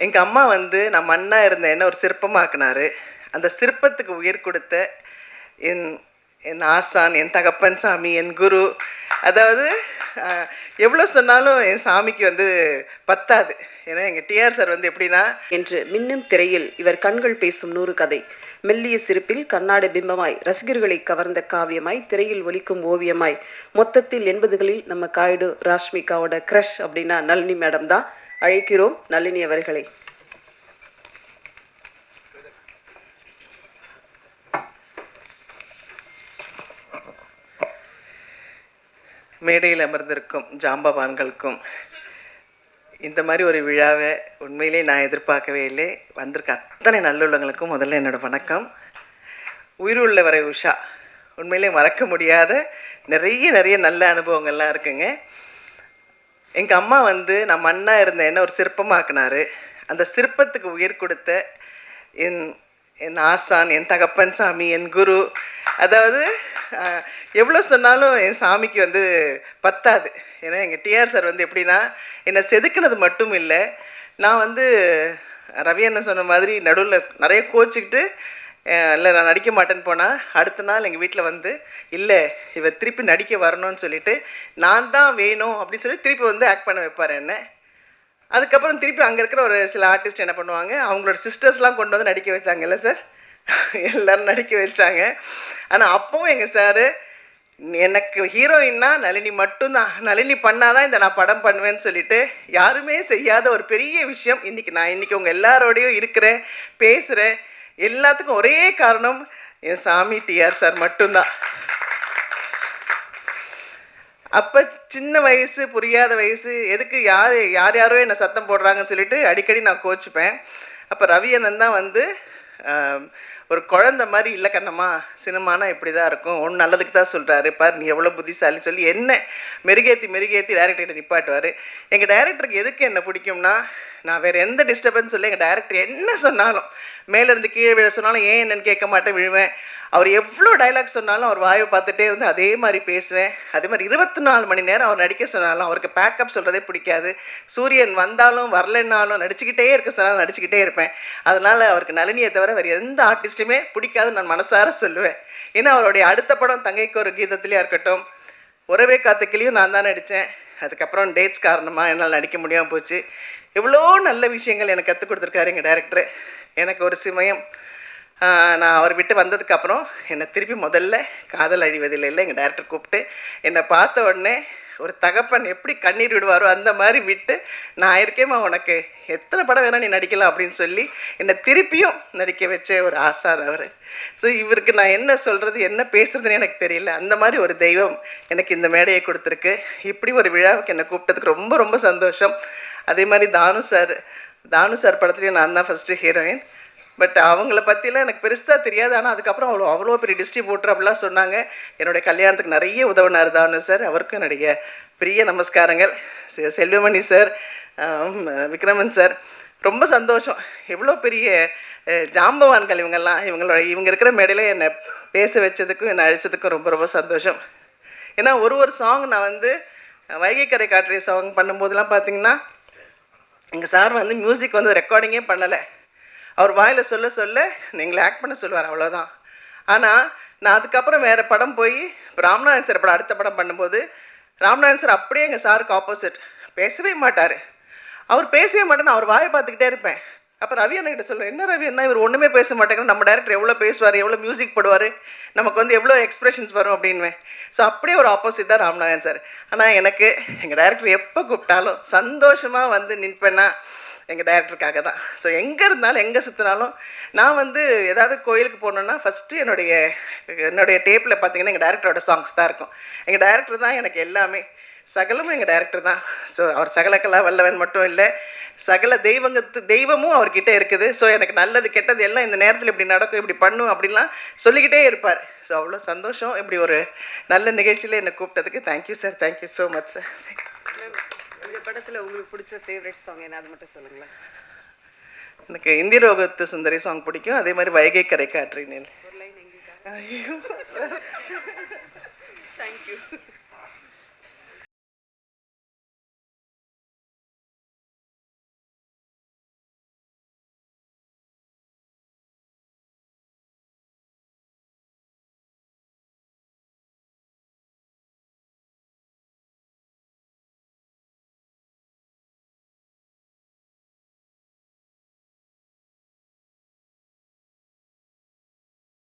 எங்கள் அம்மா வந்து நான் மண்ணாக இருந்த என்ன ஒரு சிற்பமாக்குனாரு. அந்த சிற்பத்துக்கு உயிர் கொடுத்த என் என் ஆசான், என் தகப்பன் சாமி, என் குரு. அதாவது எவ்வளோ சொன்னாலும் என் சாமிக்கு வந்து பத்தாது. ஏன்னா எங்கள் டிஆர் சார் வந்து எப்படின்னா என்று மின்னும் திரையில் இவர் கண்கள் பேசும் 100 கதை, மெல்லிய சிரிப்பில் கண்ணாடி பிம்பமாய் ரசிகர்களை கவர்ந்த காவியமாய் திரையில் ஒலிக்கும் ஓவியமாய், மொத்தத்தில் 80களில் நம்ம காய்டு ராஷ்மிகாவோட கிரஷ் அப்படின்னா நளினி மேடம் தான். அழைக்கிறோம் நளினி அவர்களை. மேடையில் அமர்ந்திருக்கும் ஜாம்பவான்களுக்கும் இந்த மாதிரி ஒரு விழாவை உண்மையிலே நான் எதிர்பார்க்கவே இல்லை. வந்திருக்க அத்தனை நல்லுள்ளங்களுக்கும் முதல்ல என்னோடய வணக்கம். உயிருள்ளவரை உஷா உண்மையிலே மறக்க முடியாத நிறைய நல்ல அனுபவங்கள்லாம் இருக்குங்க. எங்கள் அம்மா வந்து நான் மண்ணாக இருந்த என்ன ஒரு சிற்பமாக்குனாரு. அந்த சிற்பத்துக்கு உயிர் கொடுத்த என் என் ஆசான், என் தகப்பன் சாமி, என் குரு. அதாவது எவ்வளோ சொன்னாலும் என் சாமிக்கு வந்து பத்தாது. ஏன்னா எங்கள் டிஆர் சார் வந்து எப்படின்னா என்னை செதுக்கினது மட்டும் இல்லை, நான் வந்து ரவி அண்ணன் சொன்ன மாதிரி நடுவில் நிறைய கோச்சிக்கிட்டு இல்லை நான் நடிக்க மாட்டேன்னு போனால் அடுத்த நாள் எங்கள் வீட்டில் வந்து இல்லை இவ திருப்பி நடிக்க வரணும்னு சொல்லிவிட்டு நான் தான் வேணும் அப்படின்னு சொல்லி திருப்பி வந்து ஆக்ட் பண்ண வைப்பார் என்ன. அதுக்கப்புறம் திருப்பி அங்கே இருக்கிற ஒரு சில ஆர்டிஸ்ட் என்ன பண்ணுவாங்க, அவங்களோட சிஸ்டர்ஸ்லாம் கொண்டு வந்து நடிக்க வச்சாங்கல்ல சார், எல்லோரும் நடிக்க வச்சாங்க. ஆனால் அப்பவும் எங்கள் சார் எனக்கு ஹீரோயின்னா நளினி மட்டும்தான், நளினி பண்ணாதான் இந்த நான் படம் பண்ணுவேன்னு சொல்லிட்டு யாருமே செய்யாத ஒரு பெரிய விஷயம். இன்றைக்கி உங்கள் எல்லாரோடையும் இருக்கிறேன், பேசுகிறேன். எல்லாத்துக்கும் ஒரே காரணம் என் சாமி டிஆர் சார் மட்டும்தான். அப்போ சின்ன வயசு, புரியாத வயசு, எதுக்கு யாரோ என்னை சத்தம் போடுறாங்கன்னு சொல்லிட்டு அடிக்கடி நான் கோச்சிப்பேன். அப்போ ரவி அண்ணன் தான் வந்து ஒரு குழந்தை மாதிரி, இல்லை கண்ணம்மா சினிமானா இப்படி தான் இருக்கும், ஒன்று நல்லதுக்கு தான் சொல்கிறாரு பார், நீ எவ்வளோ புத்திசாலி சொல்லி என்ன மெருகேற்றி டேரக்டர்கிட்ட நிப்பாட்டுவார். எங்கள் டைரக்டருக்கு எதுக்கு என்ன பிடிக்கும்னா, நான் வேறு எந்த டிஸ்டர்பன்ஸ் இல்லை, எங்கள் டைரக்டர் என்ன சொன்னாலும் மேலேருந்து கீழே விழ சொன்னாலும் ஏன் என்னன்னு கேட்க மாட்டேன், விழுவேன். அவர் எவ்வளோ டைலாக் சொன்னாலும் அவர் வாயை பார்த்துட்டே இருந்து அதே மாதிரி பேசுவேன். அதே மாதிரி 24 மணி நேரம் அவர் நடிக்க சொன்னாலும் அவருக்கு பேக்கப் சொல்கிறதே பிடிக்காது. சூரியன் வந்தாலும் வரலைன்னாலும் நடிச்சுக்கிட்டே இருக்க சொன்னாலும் நடிச்சுக்கிட்டே இருப்பேன். அதனால் அவருக்கு நளினியை தவிர வேறு எந்த ஆர்டிஸ்ட்டுமே பிடிக்காதுன்னு நான் மனசார சொல்லுவேன். ஏன்னா அவருடைய அடுத்த படம் தங்கைக்கு ஒரு கீதத்துலேயே இருக்கட்டும், உறவே காத்துக்கிலையும் நான் தான் நடித்தேன். அதுக்கப்புறம் டேட்ஸ் காரணமாக என்னால் நடிக்க முடியாமல் போச்சு. எவ்வளோ நல்ல விஷயங்கள் எனக்கு கற்றுக் கொடுத்துருக்காரு எங்கள் டைரக்டர். எனக்கு ஒரு சமயம் நான் அவர் விட்டு வந்ததுக்கப்புறம் என்னை திருப்பி முதல்ல காதல் அழிவதில்லை எங்கள் டைரக்டர் கூப்பிட்டு என்னை பார்த்த உடனே ஒரு தகப்பன் எப்படி கண்ணீர் விடுவாரோ அந்த மாதிரி விட்டு, நான் இருக்கேம்மா உனக்கு எத்தனை படம் வேணால் நீ நடிக்கலாம் அப்படின்னு சொல்லி என்னை திருப்பியும் நடிக்க வச்ச ஒரு ஆசான் அவர். ஸோ இவருக்கு நான் என்ன சொல்கிறது என்ன பேசுகிறதுன்னு எனக்கு தெரியல. அந்த மாதிரி ஒரு தெய்வம் எனக்கு இந்த மேடையை கொடுத்துருக்கு. இப்படி ஒரு விழாவுக்கு என்னை கூப்பிட்டதுக்கு ரொம்ப சந்தோஷம். அதே மாதிரி தானு சார் படத்துலேயும் நான் தான் ஃபஸ்ட்டு ஹீரோயின். பட் அவங்கள பற்றிலாம் எனக்கு பெருசாக தெரியாது. ஆனால் அதுக்கப்புறம் அவ்வளோ பெரிய டிஸ்ட்ரிபியூட்டர் அப்படிலாம் சொன்னாங்க. என்னுடைய கல்யாணத்துக்கு நிறைய உதவினார் தானு சார், அவருக்கும் என்னுடைய பெரிய நமஸ்காரங்கள். செல்வமணி சார், விக்ரமன் சார், ரொம்ப சந்தோஷம். எவ்வளோ பெரிய ஜாம்பவான்கள் இவங்கெல்லாம். இவங்க இருக்கிற மேடையில் என்னை பேச வச்சதுக்கும் என்னை அழைச்சதுக்கும் ரொம்ப சந்தோஷம். ஏன்னா ஒரு சாங் நான் வந்து வைகை கரை காற்றை சாங் பண்ணும்போதெல்லாம் பார்த்தீங்கன்னா எங்கள் சார் வந்து மியூசிக் வந்து ரெக்கார்டிங்கே பண்ணலை. அவர் வாயில் சொல்ல நீங்களை ஆக்ட் பண்ண சொல்லுவார், அவ்வளோதான். ஆனால் நான் அதுக்கப்புறம் வேறு படம் போய் ராம்நாதன் சார் படம் அடுத்த படம் பண்ணும்போது ராம்நாதன் சார் அப்படியே எங்கள் சாருக்கு ஆப்போசிட், பேசவே மாட்டார். அவர் பேசவே மாட்டேன்னு அவர் வாயை பார்த்துக்கிட்டே இருப்பேன். அப்போ ரவி அண்ணன்கிட்ட சொல்லுவேன், என்ன ரவி அண்ணா இவர் ஒன்றுமே பேச மாட்டேங்கிற, நம்ம டைரக்டர் எவ்வளோ பேசுவார், எவ்வளோ மியூசிக் போடுவார், நமக்கு வந்து எவ்வளோ எக்ஸ்ப்ரெஷன்ஸ் வரும் அப்படின்வேன். ஸோ அப்படியே ஒரு ஆப்போசிட் தான் ராம்நாதன் சார். ஆனால் எனக்கு எங்கள் டைரக்டர் எப்போ கூப்பிட்டாலும் சந்தோஷமாக வந்து நிற்பேன்னா எங்கள் டைரக்டருக்காக தான். ஸோ எங்கே இருந்தாலும் எங்கே சுற்றினாலும் நான் வந்து ஏதாவது கோயிலுக்கு போகணுன்னா ஃபஸ்ட்டு என்னுடைய டேப்பில் பார்த்தீங்கன்னா எங்கள் டைரக்டரோட சாங்ஸ் தான் இருக்கும். எங்கள் டைரக்டர் தான் எனக்கு எல்லாமே, சகலமும் எங்கள் டைரக்டர் தான். ஸோ அவர் சகலக்கெல்லாம் வல்லவன் மட்டும் இல்லை, சகல தெய்வமும் அவர்கிட்ட இருக்குது. ஸோ எனக்கு நல்லது கெட்டது எல்லாம் இந்த நேரத்தில் இப்படி நடக்கும், இப்படி பண்ணும் அப்படின்லாம் சொல்லிக்கிட்டே இருப்பார். ஸோ அவ்வளோ சந்தோஷம் இப்படி ஒரு நல்ல நிகழ்ச்சியில் என்னை கூப்பிட்டதுக்கு. Thank you sir, thank you so much sir. இந்த படத்தில் உங்களுக்கு பிடிச்ச ஃபேவரட் சாங் என்ன, அது மட்டும் சொல்லுங்களேன். எனக்கு இந்திரோகத்து சுந்தரி சாங் பிடிக்கும். அதே மாதிரி வைகை கரை காற்றினில். ஒரு லைன் எங்களுக்கு. ஐயோ தேங்க்யூ.